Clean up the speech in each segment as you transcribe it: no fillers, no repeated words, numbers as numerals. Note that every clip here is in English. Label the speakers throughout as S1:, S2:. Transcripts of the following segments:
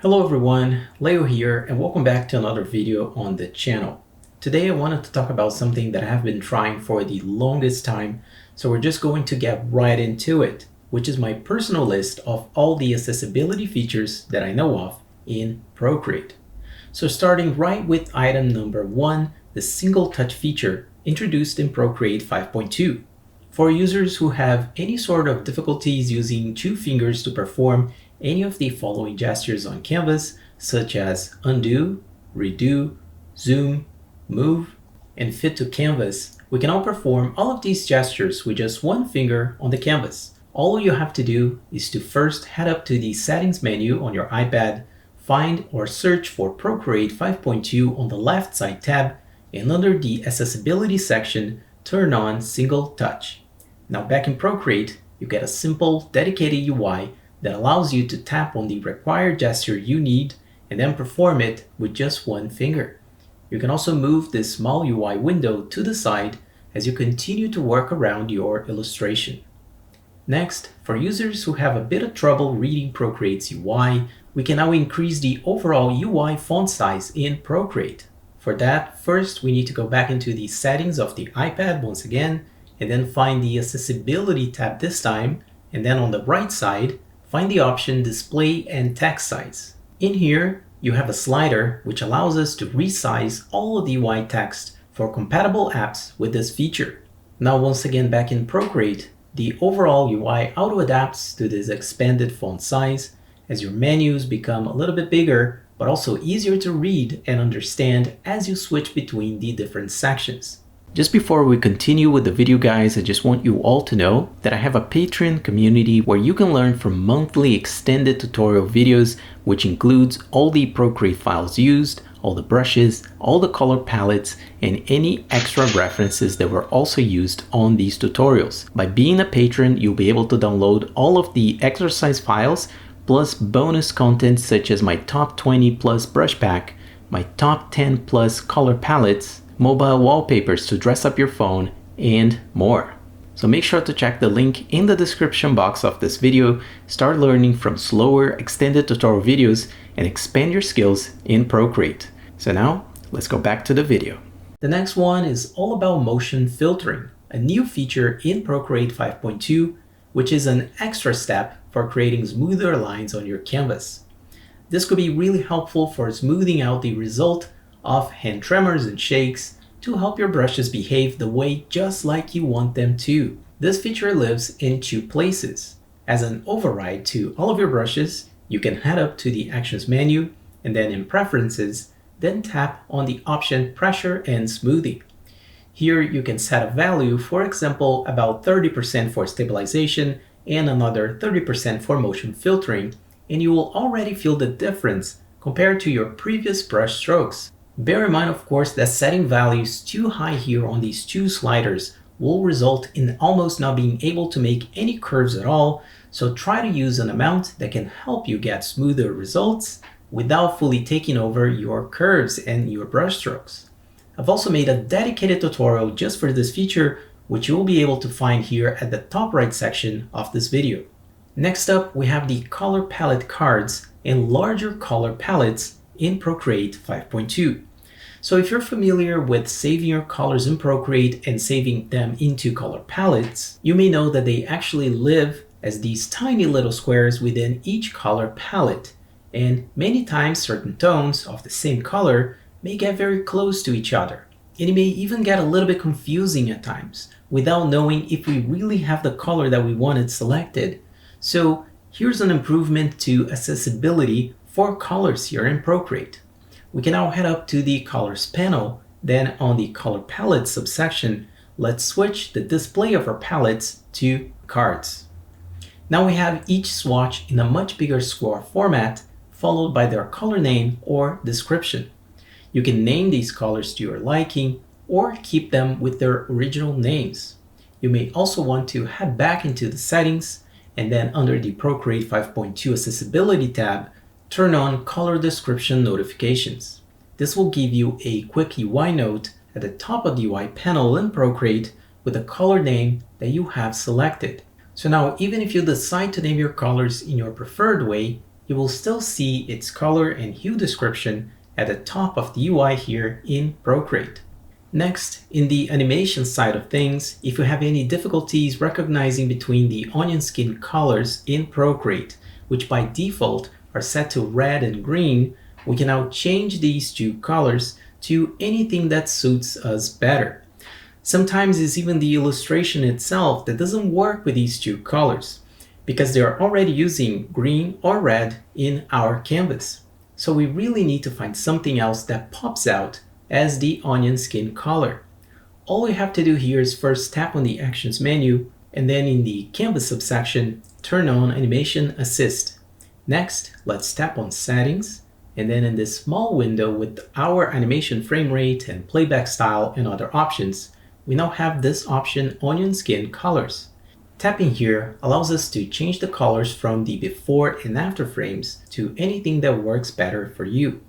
S1: Hello everyone, Leo here and welcome back to another video on the channel. Today I wanted to talk about something that I have been trying for the longest time, so we're just going to get right into it, which is my personal list of all the accessibility features that I know of in Procreate. So starting right with item number 1, the single touch feature introduced in Procreate 5.2. For users who have any sort of difficulties using two fingers to perform any of the following gestures on canvas, such as undo, redo, zoom, move, and fit to canvas, we can now perform all of these gestures with just one finger on the canvas. All you have to do is to first head up to the settings menu on your iPad, find or search for Procreate 5.2 on the left side tab, and under the accessibility section, turn on single touch. Now back in Procreate, you get a simple, dedicated UI that allows you to tap on the required gesture you need and then perform it with just one finger. You can also move this small UI window to the side as you continue to work around your illustration. Next, for users who have a bit of trouble reading Procreate's UI, we can now increase the overall UI font size in Procreate. For that, first we need to go back into the settings of the iPad once again, and then find the accessibility tab this time, and then on the right side, find the option Display and Text Size. In here, you have a slider which allows us to resize all of the UI text for compatible apps with this feature. Now once again back in Procreate, the overall UI auto-adapts to this expanded font size as your menus become a little bit bigger, but also easier to read and understand as you switch between the different sections. Just before we continue with the video guys, I just want you all to know that I have a Patreon community where you can learn from monthly extended tutorial videos, which includes all the Procreate files used, all the brushes, all the color palettes, and any extra references that were also used on these tutorials. By being a patron, you'll be able to download all of the exercise files, plus bonus content such as my top 20 plus brush pack, my top 10 plus color palettes, mobile wallpapers to dress up your phone, and more. So make sure to check the link in the description box of this video, start learning from slower extended tutorial videos, and expand your skills in Procreate. So now, let's go back to the video. The next one is all about motion filtering, a new feature in Procreate 5.2, which is an extra step for creating smoother lines on your canvas. This could be really helpful for smoothing out the result of hand tremors and shakes to help your brushes behave the way just like you want them to. This feature lives in two places. As an override to all of your brushes, you can head up to the Actions menu and then in Preferences, then tap on the option Pressure and Smoothing. Here you can set a value, for example, about 30% for stabilization and another 30% for motion filtering, and you will already feel the difference compared to your previous brush strokes. Bear in mind, of course, that setting values too high here on these two sliders will result in almost not being able to make any curves at all, so try to use an amount that can help you get smoother results without fully taking over your curves and your brush strokes. I've also made a dedicated tutorial just for this feature, which you'll be able to find here at the top right section of this video. Next up, we have the color palette cards and larger color palettes in Procreate 5.2. So if you're familiar with saving your colors in Procreate and saving them into color palettes, you may know that they actually live as these tiny little squares within each color palette. And many times certain tones of the same color may get very close to each other. And it may even get a little bit confusing at times without knowing if we really have the color that we wanted selected. So here's an improvement to accessibility for colors here in Procreate. We can now head up to the Colors panel, then on the Color Palette subsection, let's switch the display of our palettes to Cards. Now we have each swatch in a much bigger square format, followed by their color name or description. You can name these colors to your liking, or keep them with their original names. You may also want to head back into the settings, and then under the Procreate 5.2 Accessibility tab, turn on Color Description Notifications. This will give you a quick UI note at the top of the UI panel in Procreate with the color name that you have selected. So now, even if you decide to name your colors in your preferred way, you will still see its color and hue description at the top of the UI here in Procreate. Next, in the animation side of things, if you have any difficulties recognizing between the onion skin colors in Procreate, which by default are set to red and green, we can now change these two colors to anything that suits us better. Sometimes it's even the illustration itself that doesn't work with these two colors, because they are already using green or red in our canvas. So we really need to find something else that pops out as the onion skin color. All we have to do here is first tap on the Actions menu, and then in the Canvas subsection, turn on Animation Assist. Next, let's tap on Settings, and then in this small window with our animation frame rate and playback style and other options, we now have this option, Onion Skin Colors. Tapping here allows us to change the colors from the before and after frames to anything that works better for you.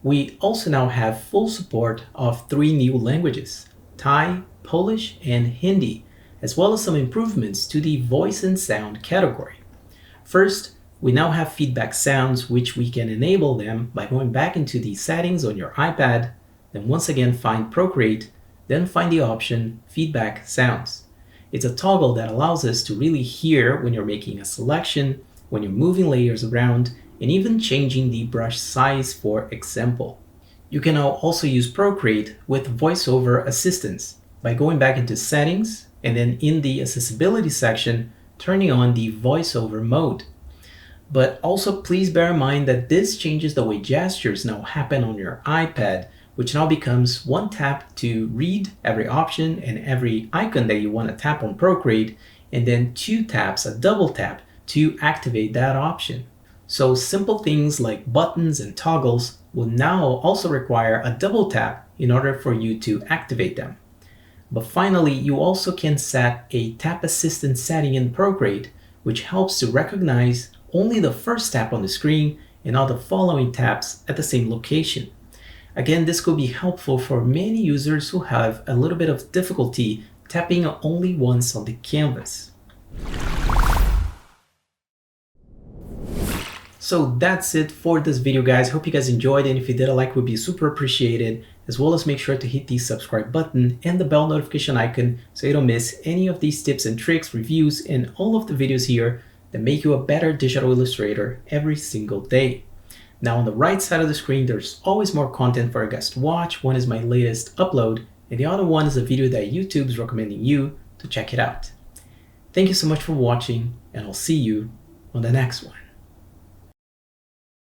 S1: We also now have full support of 3 new languages, Thai, Polish, and Hindi, as well as some improvements to the voice and sound category. First, we now have feedback sounds, which we can enable them by going back into the settings on your iPad, then once again find Procreate, then find the option Feedback Sounds. It's a toggle that allows us to really hear when you're making a selection, when you're moving layers around, and even changing the brush size, for example. You can now also use Procreate with voiceover assistance by going back into Settings, and then in the Accessibility section, turning on the voiceover mode. But also please bear in mind that this changes the way gestures now happen on your iPad, which now becomes one tap to read every option and every icon that you want to tap on Procreate, and then 2 taps, a double tap, to activate that option. So simple things like buttons and toggles will now also require a double tap in order for you to activate them. But finally, you also can set a tap assistant setting in Procreate, which helps to recognize only the first tap on the screen and all the following taps at the same location. Again, this could be helpful for many users who have a little bit of difficulty tapping only once on the canvas. So that's it for this video, guys. Hope you guys enjoyed, and if you did, a like would be super appreciated, as well as make sure to hit the subscribe button and the bell notification icon so you don't miss any of these tips and tricks, reviews, and all of the videos here that make you a better digital illustrator every single day. Now on the right side of the screen, there's always more content for you guys to watch. One is my latest upload, and the other one is a video that YouTube's recommending you to check it out. Thank you so much for watching, and I'll see you on the next one.